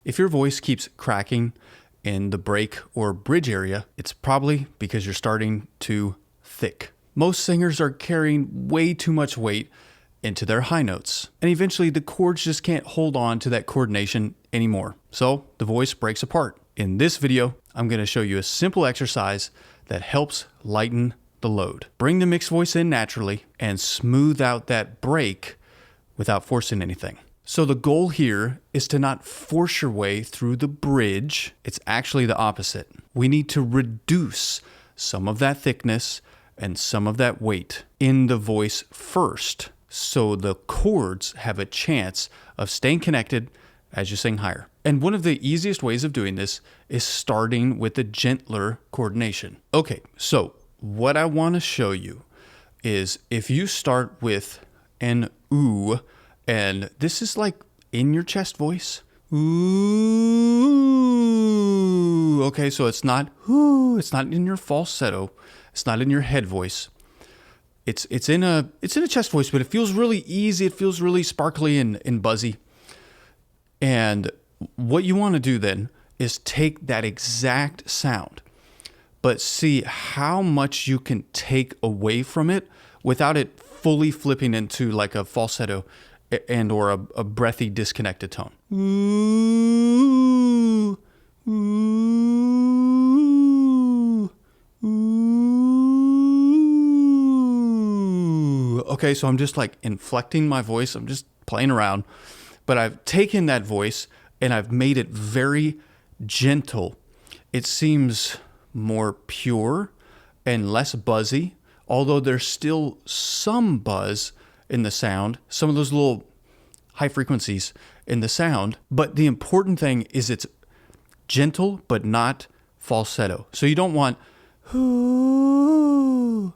If your voice keeps cracking in the break or bridge area, it's probably because you're starting too thick. Most singers are carrying way too much weight into their high notes, and eventually the chords just can't hold on to that coordination anymore. So the voice breaks apart. In this video, I'm going to show you a simple exercise that helps lighten the load. Bring the mixed voice in naturally and smooth out that break without forcing anything. So the goal here is to not force your way through the bridge. It's actually the opposite. We need to reduce some of that thickness and some of that weight in the voice first, so the chords have a chance of staying connected as you sing higher. And one of the easiest ways of doing this is starting with a gentler coordination. Okay, so what I want to show you is if you start with an ooh, and this is like in your chest voice. Ooh. Okay, so it's not ooh, it's not in your falsetto, it's not in your head voice. It's in a chest voice, but it feels really easy, it feels really sparkly and buzzy. And what you want to do then is take that exact sound, but see how much you can take away from it without it fully flipping into like a falsetto and or a breathy disconnected tone. Ooh, ooh, ooh. Okay, so I'm just like inflecting my voice. I'm just playing around, but I've taken that voice and I've made it very gentle. It seems more pure and less buzzy, although there's still some buzz in the sound, some of those little high frequencies in the sound. But the important thing is it's gentle, but not falsetto. So you don't want, ooh.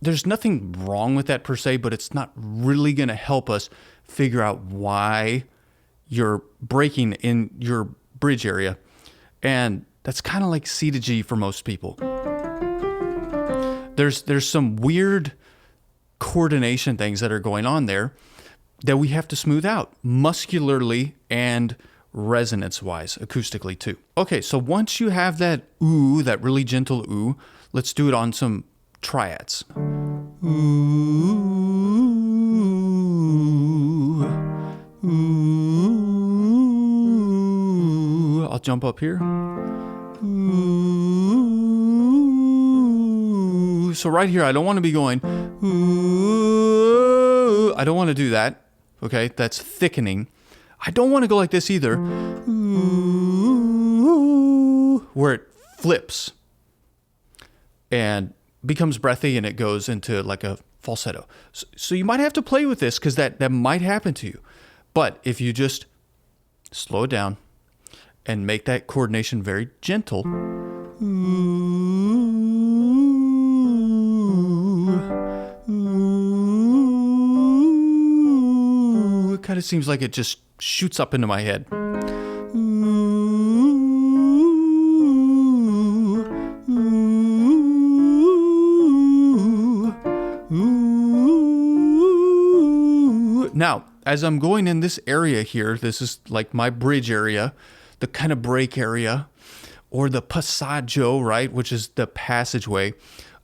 There's nothing wrong with that per se, but it's not really going to help us figure out why you're breaking in your bridge area. And that's kind of like C to G for most people. There's some weird coordination things that are going on there that we have to smooth out muscularly and resonance-wise, acoustically too. Okay, so once you have that ooh, that really gentle ooh, let's do it on some triads. Ooh, ooh. I'll jump up here. Ooh. So right here, I don't want to be going, ooh. I don't want to do that. Okay, that's thickening. I don't want to go like this either. Ooh, where it flips and becomes breathy and it goes into like a falsetto. So you might have to play with this because that might happen to you. But if you just slow it down and make that coordination very gentle, it kind of seems like it just shoots up into my head. Now, as I'm going in this area here, this is like my bridge area, the kind of break area, or the passaggio, right, which is the passageway.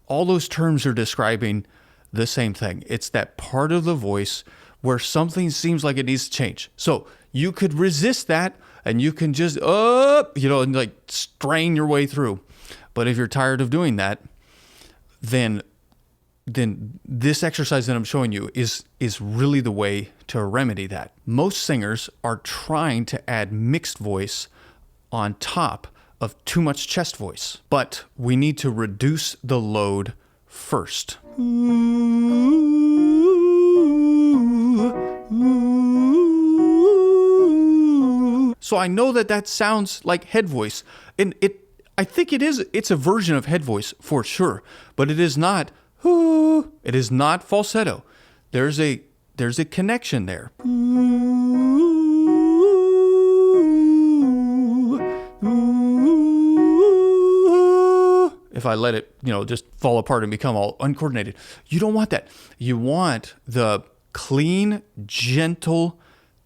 All those terms are describing the same thing. It's that part of the voice where something seems like it needs to change. So you could resist that and you can just, and like strain your way through. But if you're tired of doing that, then this exercise that I'm showing you is really the way to remedy that. Most singers are trying to add mixed voice on top of too much chest voice, but we need to reduce the load first. So I know that sounds like head voice, and I think it's a version of head voice for sure, but it is not. It is not falsetto. There's a connection there. If I let it, just fall apart and become all uncoordinated. You don't want that. You want the clean, gentle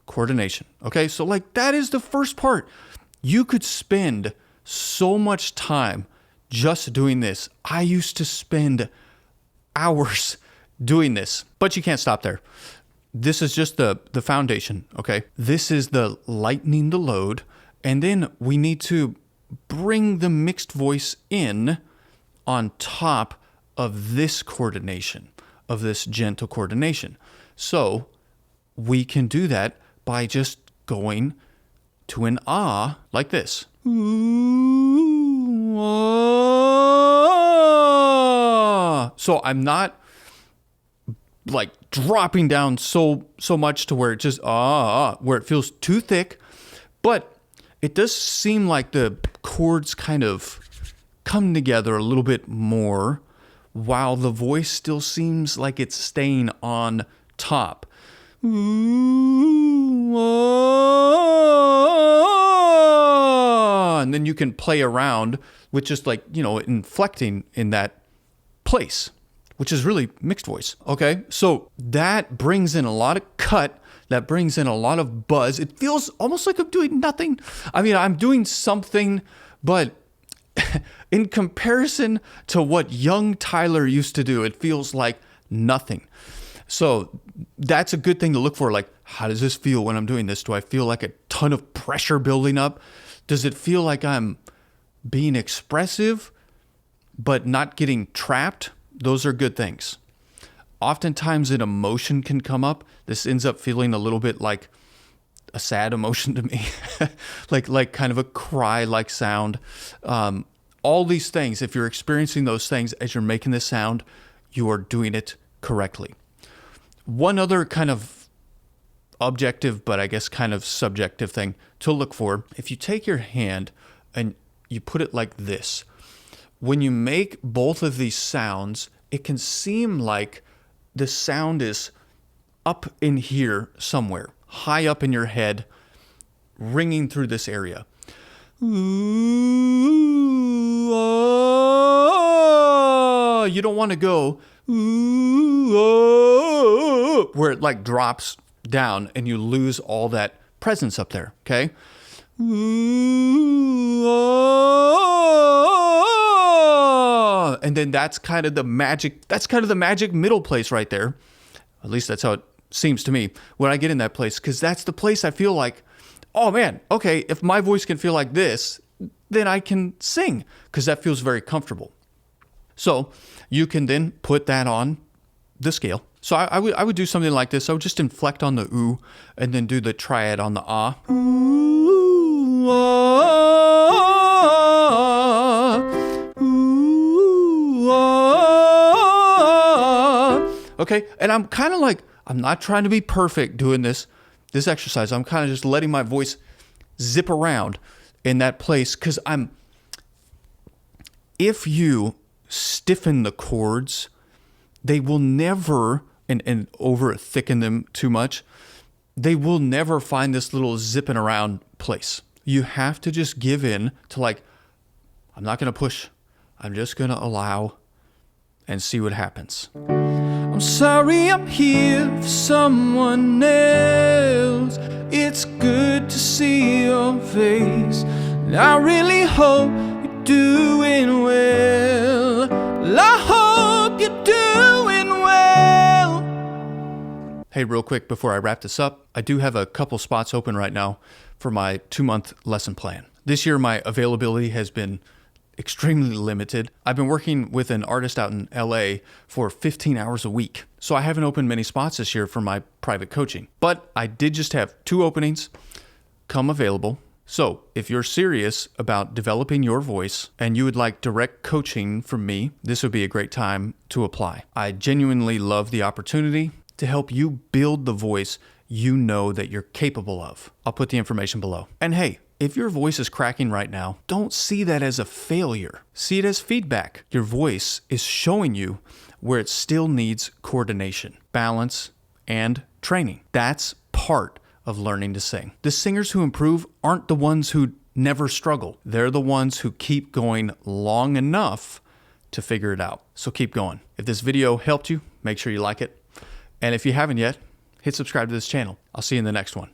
coordination. Okay, so like that is the first part. You could spend so much time just doing this. I used to spend hours doing this, but you can't stop there. This is just the foundation, okay? This is the lightening the load, and then we need to bring the mixed voice in on top of this coordination, of this gentle coordination. So we can do that by just going to an ah like this. Ooh, ah. So I'm not like dropping down so much to where it just where it feels too thick, but it does seem like the chords kind of come together a little bit more while the voice still seems like it's staying on top. Ooh, ah. And then you can play around with just like, inflecting in that place, which is really mixed voice. Okay, so that brings in a lot of cut, that brings in a lot of buzz. It feels almost like I'm doing nothing. I mean, I'm doing something, but in comparison to what young Tyler used to do, it feels like nothing. So that's a good thing to look for. Like, how does this feel when I'm doing this? Do I feel like a ton of pressure building up? Does it feel like I'm being expressive, but not getting trapped? Those are good things. Oftentimes an emotion can come up. This ends up feeling a little bit like a sad emotion to me, like kind of a cry-like sound. All these things, if you're experiencing those things as you're making this sound, you are doing it correctly. One other kind of objective, but I guess kind of subjective thing to look for, if you take your hand and you put it like this, when you make both of these sounds, it can seem like the sound is up in here somewhere, high up in your head, ringing through this area. Ooh, oh. You don't want to go ooh, oh, where it like drops down and you lose all that presence up there, okay? Ooh, oh. And then that's kind of the magic middle place right there. At least that's how it seems to me when I get in that place, because that's the place I feel like, oh man, okay, if my voice can feel like this, then I can sing, because that feels very comfortable. So you can then put that on the scale. So I would do something like this. I would just inflect on the ooh and then do the triad on the ah. Ooh, ah, ooh, ah. Okay, and I'm kind of like, I'm not trying to be perfect doing this exercise. I'm kind of just letting my voice zip around in that place, because if you stiffen the chords, they will never, and over thicken them too much, they will never find this little zipping around place. You have to just give in to like, I'm not going to push. I'm just going to allow and see what happens. I'm sorry I'm here for someone else. It's good to see your face, and I really hope you're doing well. I hope you're doing well. Hey, real quick before I wrap this up, I do have a couple spots open right now for my 2-month lesson plan. This year, my availability has been extremely limited. I've been working with an artist out in LA for 15 hours a week. So I haven't opened many spots this year for my private coaching, but I did just have 2 openings come available. So if you're serious about developing your voice and you would like direct coaching from me, this would be a great time to apply. I genuinely love the opportunity to help you build the voice you know that you're capable of. I'll put the information below. And hey, if your voice is cracking right now, don't see that as a failure. See it as feedback. Your voice is showing you where it still needs coordination, balance, and training. That's part of learning to sing. The singers who improve aren't the ones who never struggle. They're the ones who keep going long enough to figure it out. So keep going. If this video helped you, make sure you like it. And if you haven't yet, hit subscribe to this channel. I'll see you in the next one.